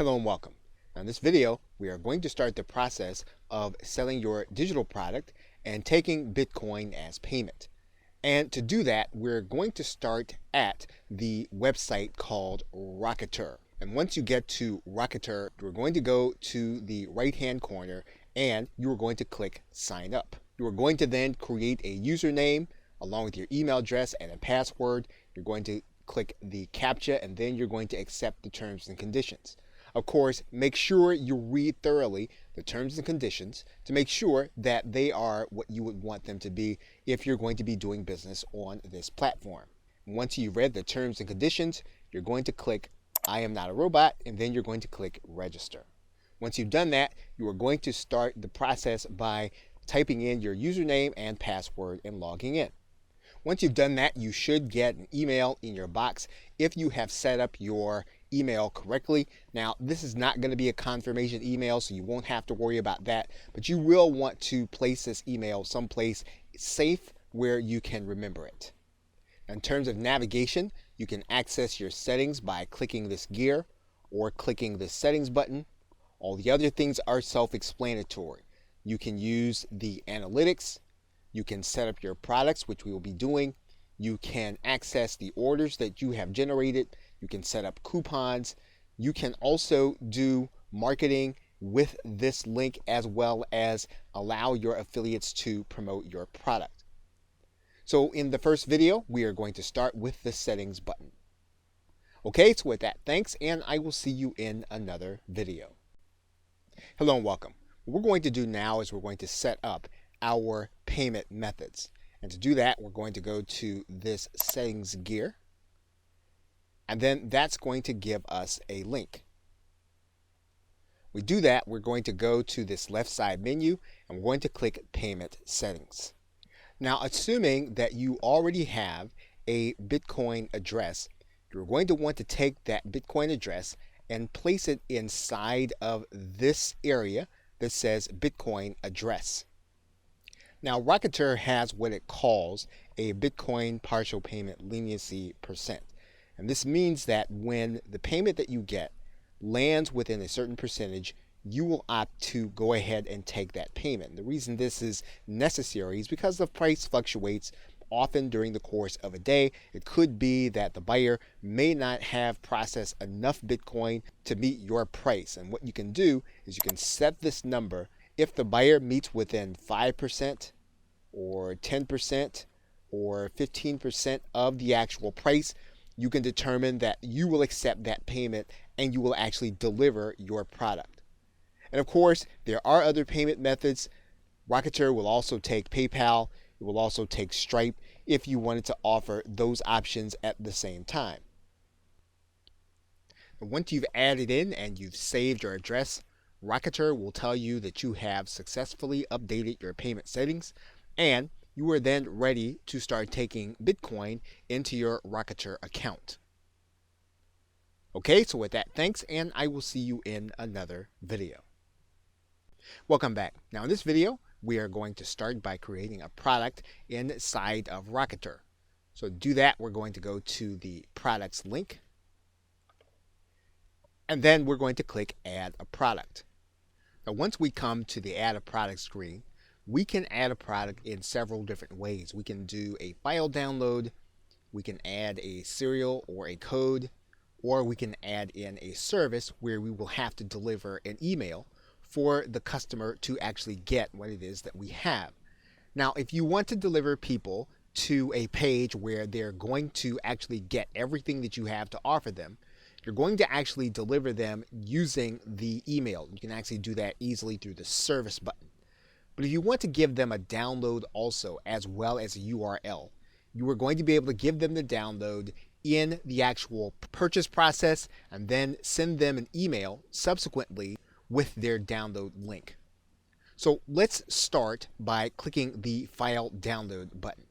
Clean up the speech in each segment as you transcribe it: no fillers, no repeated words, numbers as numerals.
Hello and welcome. Now in this video, we are going to start the process of selling your digital product and taking Bitcoin as payment. And to do that, we're going to start at the website called Rocketer. And once you get to Rocketer, you're going to go to the right-hand corner and you're going to click Sign Up. You are going to then create a username along with your email address and a password. You're going to click the CAPTCHA and then you're going to accept the terms and conditions. Of course, make sure you read thoroughly the terms and conditions to make sure that they are what you would want them to be if you're going to be doing business on this platform. Once you've read the terms and conditions, you're going to click I am not a robot, and then you're going to click register. Once you've done that, you are going to start the process by typing in your username and password and logging in. Once you've done that, you should get an email in your box if you have set up your email correctly. Now, this is not going to be a confirmation email, so you won't have to worry about that, but you will want to place this email someplace safe where you can remember it. In terms of navigation, you can access your settings by clicking this gear or clicking the settings button. All the other things are self-explanatory. You can use the analytics. You can set up your products, which we will be doing. You can access the orders that you have generated. You can set up coupons. You can also do marketing with this link as well as allow your affiliates to promote your product. So in the first video, we are going to start with the settings button. Okay, so with that, thanks, and I will see you in another video. Hello and welcome. What we're going to do now is we're going to set up our payment methods. And to do that, we're going to go to this settings gear. And then that's going to give us a link. We do that, we're going to go to this left side menu and we're going to click payment settings. Now, assuming that you already have a Bitcoin address, you're going to want to take that Bitcoin address and place it inside of this area that says Bitcoin address. Now, Rocketer has what it calls a Bitcoin partial payment leniency percent. And this means that when the payment that you get lands within a certain percentage, you will opt to go ahead and take that payment. The reason this is necessary is because the price fluctuates often during the course of a day. It could be that the buyer may not have processed enough Bitcoin to meet your price. And what you can do is you can set this number. If the buyer meets within 5% or 10% or 15% of the actual price, you can determine that you will accept that payment and you will actually deliver your product. And of course, there are other payment methods. Rocketer will also take PayPal. It will also take Stripe if you wanted to offer those options at the same time. Once you've added in and you've saved your address, Rocketer will tell you that you have successfully updated your payment settings and you are then ready to start taking Bitcoin into your Rocketer account. Okay, so with that, thanks, and I will see you in another video. Welcome back. Now in this video, we are going to start by creating a product inside of Rocketer. So to do that, we're going to go to the products link, and then we're going to click Add a Product. Now once we come to the Add a Product screen, we can add a product in several different ways. We can do a file download, we can add a serial or a code, or we can add in a service where we will have to deliver an email for the customer to actually get what it is that we have. Now, if you want to deliver people to a page where they're going to actually get everything that you have to offer them, you're going to actually deliver them using the email. You can actually do that easily through the service button. But if you want to give them a download also, as well as a URL, you are going to be able to give them the download in the actual purchase process and then send them an email subsequently with their download link. So let's start by clicking the file download button.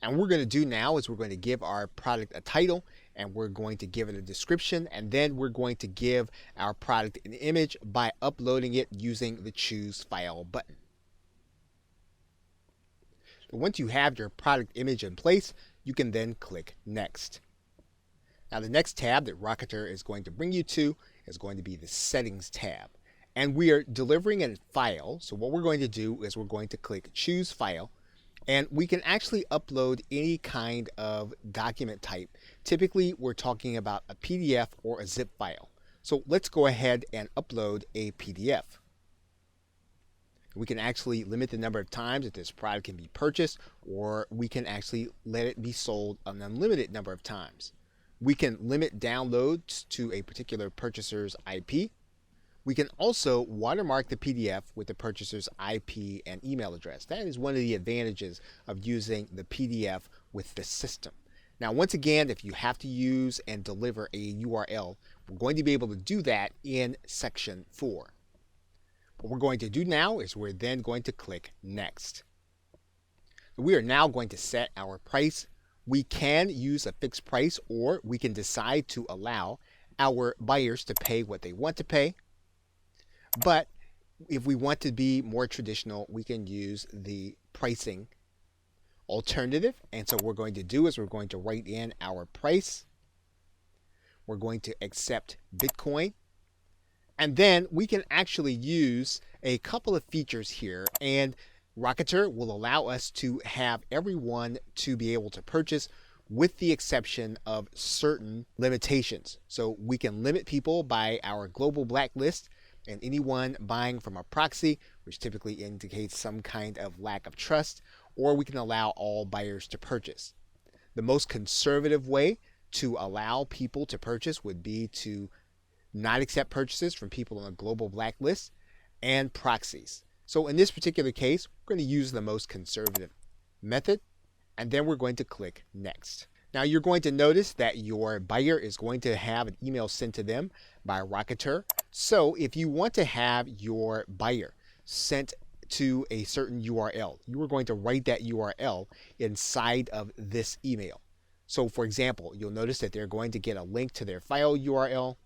And what we're going to do now is we're going to give our product a title and we're going to give it a description, and then we're going to give our product an image by uploading it using the Choose File button. So once you have your product image in place, you can then click Next. Now the next tab that Rocketer is going to bring you to is going to be the Settings tab. And we are delivering a file, so what we're going to do is we're going to click Choose File, and we can actually upload any kind of document type. Typically, we're talking about a PDF or a zip file. So let's go ahead and upload a PDF. We can actually limit the number of times that this product can be purchased, or we can actually let it be sold an unlimited number of times. We can limit downloads to a particular purchaser's IP. We can also watermark the PDF with the purchaser's IP and email address. That is one of the advantages of using the PDF with the system. Now, once again, if you have to use and deliver a URL, we're going to be able to do that in section 4. What we're going to do now is we're then going to click Next. We are now going to set our price. We can use a fixed price, or we can decide to allow our buyers to pay what they want to pay. But if we want to be more traditional, we can use the pricing alternative. And so what we're going to do is we're going to write in our price. We're going to accept Bitcoin. And then we can actually use a couple of features here, and Rocketer will allow us to have everyone to be able to purchase, with the exception of certain limitations. So we can limit people by our global blacklist, and anyone buying from a proxy, which typically indicates some kind of lack of trust, or we can allow all buyers to purchase. The most conservative way to allow people to purchase would be to not accept purchases from people on a global blacklist and proxies. So in this particular case, we're going to use the most conservative method, and then we're going to click Next. Now you're going to notice that your buyer is going to have an email sent to them by Rocketer. So if you want to have your buyer sent to a certain URL, you are going to write that URL inside of this email. So for example, you'll notice that they're going to get a link to their file URL.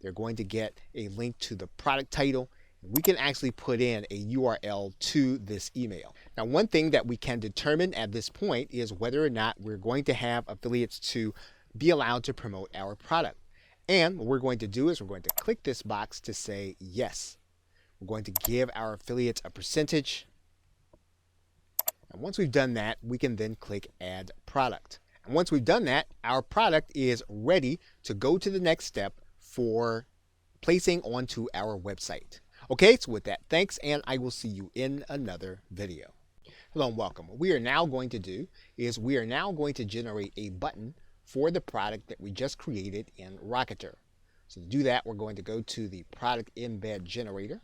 They're going to get a link to the product title. We can actually put in a URL to this email. Now, one thing that we can determine at this point is whether or not we're going to have affiliates to be allowed to promote our product. And what we're going to do is we're going to click this box to say yes. We're going to give our affiliates a percentage. And once we've done that, we can then click Add Product. And once we've done that, our product is ready to go to the next step for placing onto our website. Okay, so with that, thanks, and I will see you in another video. Hello and welcome. What we are now going to do is we are now going to generate a button for the product that we just created in Rocketer. So to do that, we're going to go to the product embed generator,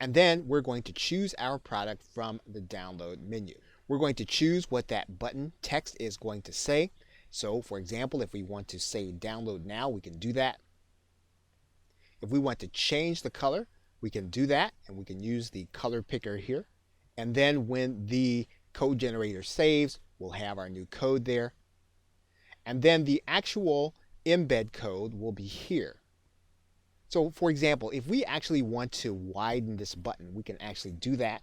and then we're going to choose our product from the download menu. We're going to choose what that button text is going to say. So for example, if we want to say download now, we can do that. If we want to change the color, we can do that, and we can use the color picker here. And then when the code generator saves, we'll have our new code there. And then the actual embed code will be here. So for example, if we actually want to widen this button, we can actually do that.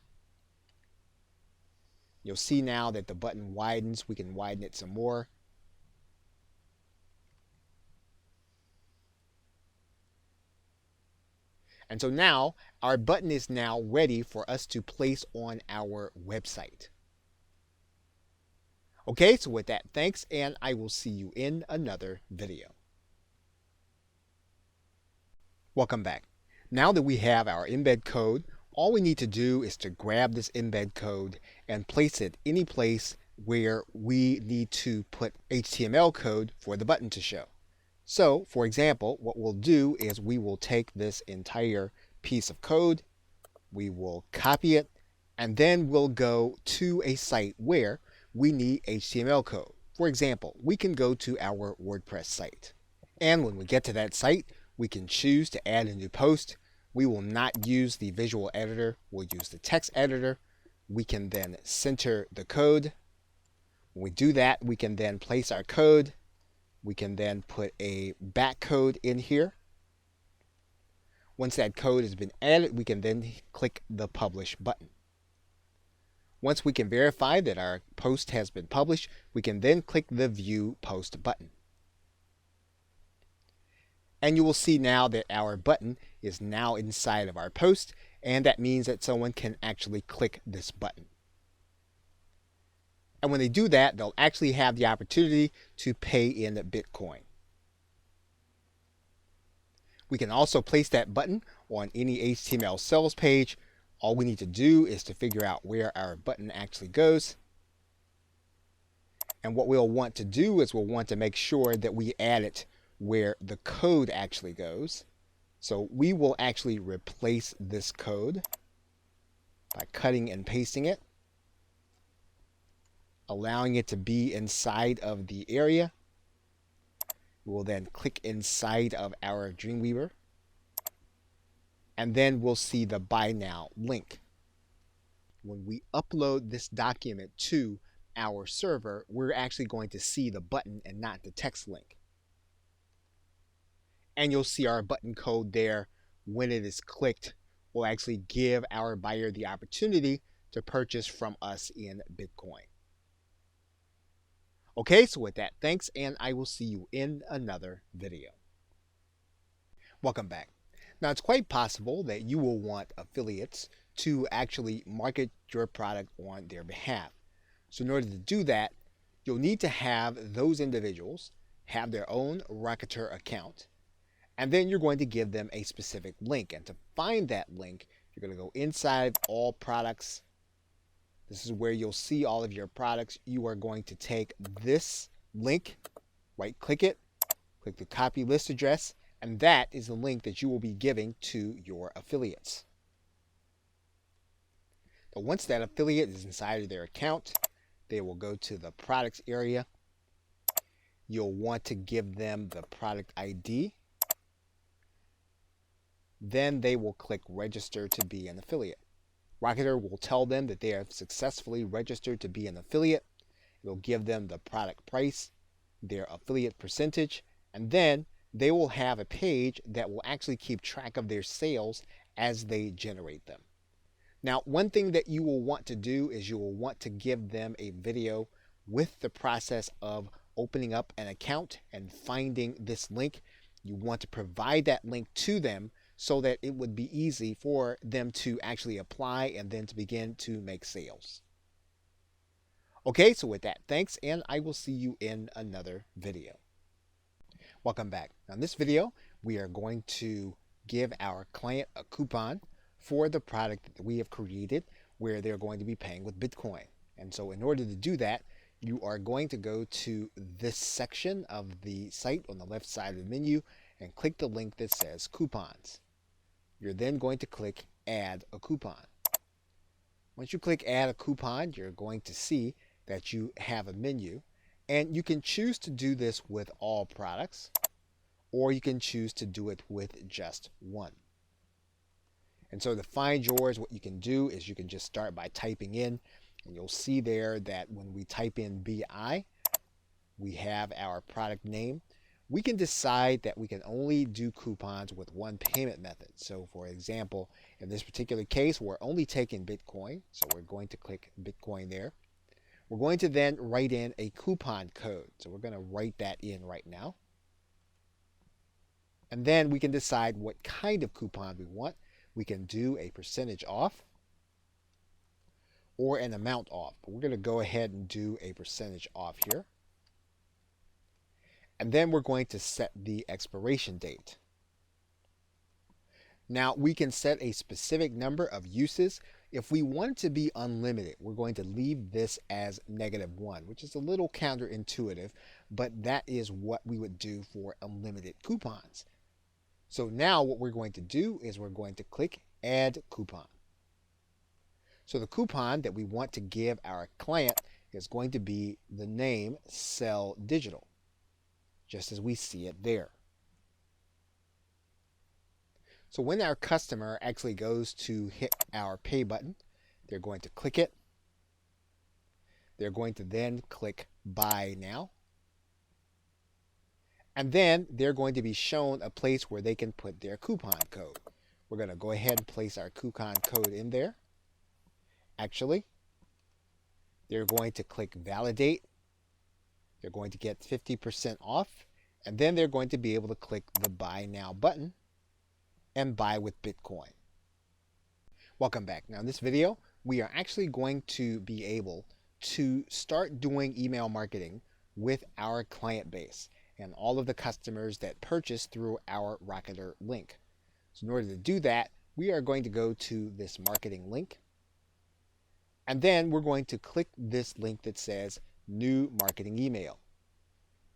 You'll see now that the button widens. We can widen it some more. And so now our button is now ready for us to place on our website. Okay, so with that, thanks, and I will see you in another video. Welcome back. Now that we have our embed code, all we need to do is to grab this embed code and place it any place where we need to put HTML code for the button to show. So, for example, what we'll do is we will take this entire piece of code, we will copy it, and then we'll go to a site where we need HTML code. For example, we can go to our WordPress site. And when we get to that site, we can choose to add a new post. We will not use the visual editor, we'll use the text editor. We can then center the code. When we do that, we can then place our code. We can then put a back code in here. Once that code has been added, we can then click the Publish button. Once we can verify that our post has been published, we can then click the View Post button. And you will see now that our button is now inside of our post, and that means that someone can actually click this button. And when they do that, they'll actually have the opportunity to pay in Bitcoin. We can also place that button on any HTML sales page. All we need to do is to figure out where our button actually goes. And what we'll want to do is we'll want to make sure that we add it where the code actually goes. So we will actually replace this code by cutting and pasting it, allowing it to be inside of the area. We will then click inside of our Dreamweaver, and then we'll see the Buy Now link. When we upload this document to our server, we're actually going to see the button and not the text link. And you'll see our button code there. When it is clicked, will actually give our buyer the opportunity to purchase from us in Bitcoin. Okay, so with that, thanks, and I will see you in another video. Welcome back. Now, it's quite possible that you will want affiliates to actually market your product on their behalf. So in order to do that, you'll need to have those individuals have their own Rocketer account, and then you're going to give them a specific link. And to find that link, you're going to go inside All Products. This is where you'll see all of your products. You are going to take this link, right-click it, click the copy list address, and that is the link that you will be giving to your affiliates. So once that affiliate is inside of their account, they will go to the products area. You'll want to give them the product ID. Then they will click register to be an affiliate. Rocketer will tell them that they have successfully registered to be an affiliate. It'll give them the product price, their affiliate percentage, and then they will have a page that will actually keep track of their sales as they generate them. Now, one thing that you will want to do is you will want to give them a video with the process of opening up an account and finding this link. You want to provide that link to them so that it would be easy for them to actually apply and then to begin to make sales. Okay, so with that, thanks, and I will see you in another video. Welcome back. Now, in this video, we are going to give our client a coupon for the product that we have created where they're going to be paying with Bitcoin. And so in order to do that, you are going to go to this section of the site on the left side of the menu and click the link that says coupons. You're then going to click add a coupon. Once you click add a coupon, you're going to see that you have a menu, and you can choose to do this with all products, or you can choose to do it with just one. And so to find yours, what you can do is you can just start by typing in, and you'll see there that when we type in BI, we have our product name. We can decide that we can only do coupons with one payment method. So for example, in this particular case, we're only taking Bitcoin. So we're going to click Bitcoin there. We're going to then write in a coupon code. So we're going to write that in right now. And then we can decide what kind of coupon we want. We can do a percentage off or an amount off. But we're going to go ahead and do a percentage off here. And then we're going to set the expiration date. Now we can set a specific number of uses. If we want it to be unlimited, we're going to leave this as -1, which is a little counterintuitive, but that is what we would do for unlimited coupons. So now what we're going to do is we're going to click add coupon. So the coupon that we want to give our client is going to be the name Sell Digital, just as we see it there. So when our customer actually goes to hit our pay button, they're going to click it. They're going to then click buy now. And then they're going to be shown a place where they can put their coupon code. We're going to go ahead and place our coupon code in there. Actually, they're going to click validate. They're going to get 50% off, And then they're going to be able to click the Buy Now button and buy with Bitcoin. Welcome back. Now in this video, we are actually going to be able to start doing email marketing with our client base and all of the customers that purchase through our Rocketer link. So in order to do that, we are going to go to this marketing link, and then we're going to click this link that says New Marketing Email.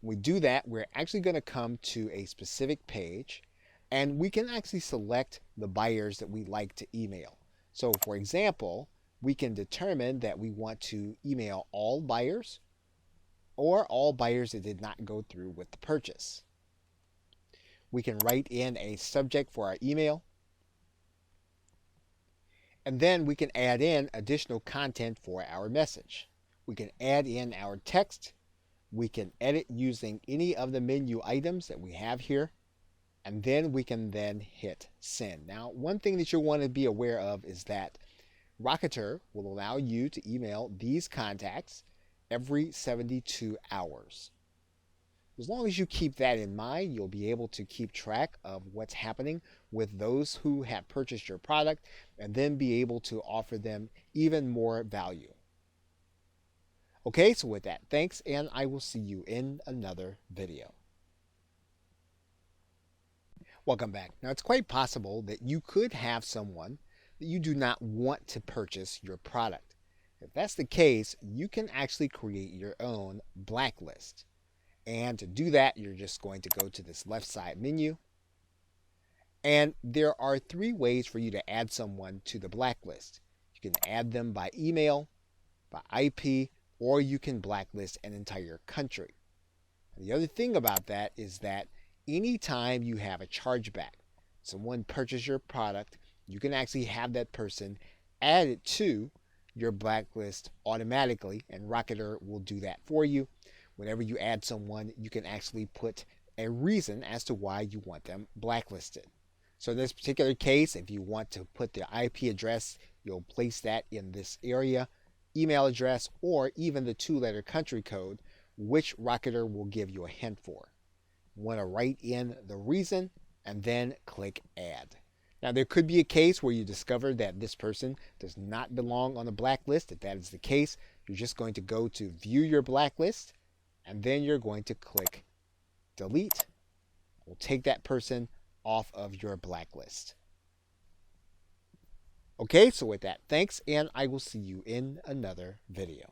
When we do that, we're actually going to come to a specific page, and we can actually select the buyers that we like to email. So for example, we can determine that we want to email all buyers or all buyers that did not go through with the purchase. We can write in a subject for our email, and then we can add in additional content for our message. We can add in our text. We can edit using any of the menu items that we have here, and then we can then hit send. Now, one thing that you'll want to be aware of is that Rocketer will allow you to email these contacts every 72 hours. As long as you keep that in mind, you'll be able to keep track of what's happening with those who have purchased your product and then be able to offer them even more value. Okay, so with that, thanks, and I will see you in another video. Welcome back. Now, it's quite possible that you could have someone that you do not want to purchase your product. If that's the case, you can actually create your own blacklist. And to do that, you're just going to go to this left side menu. And there are 3 ways for you to add someone to the blacklist. You can add them by email, by IP, or you can blacklist an entire country. And the other thing about that is that anytime you have a chargeback, someone purchased your product, you can actually have that person added to your blacklist automatically, and Rocketer will do that for you. Whenever you add someone, you can actually put a reason as to why you want them blacklisted. So in this particular case, if you want to put their IP address, you'll place that in this area, email address, or even the 2-letter country code, which Rocketer will give you a hint for. You want to write in the reason and then click add. Now, there could be a case where you discover that this person does not belong on the blacklist. If that is the case, you're just going to go to view your blacklist, and then you're going to click delete. We'll take that person off of your blacklist. Okay, so with that, thanks, and I will see you in another video.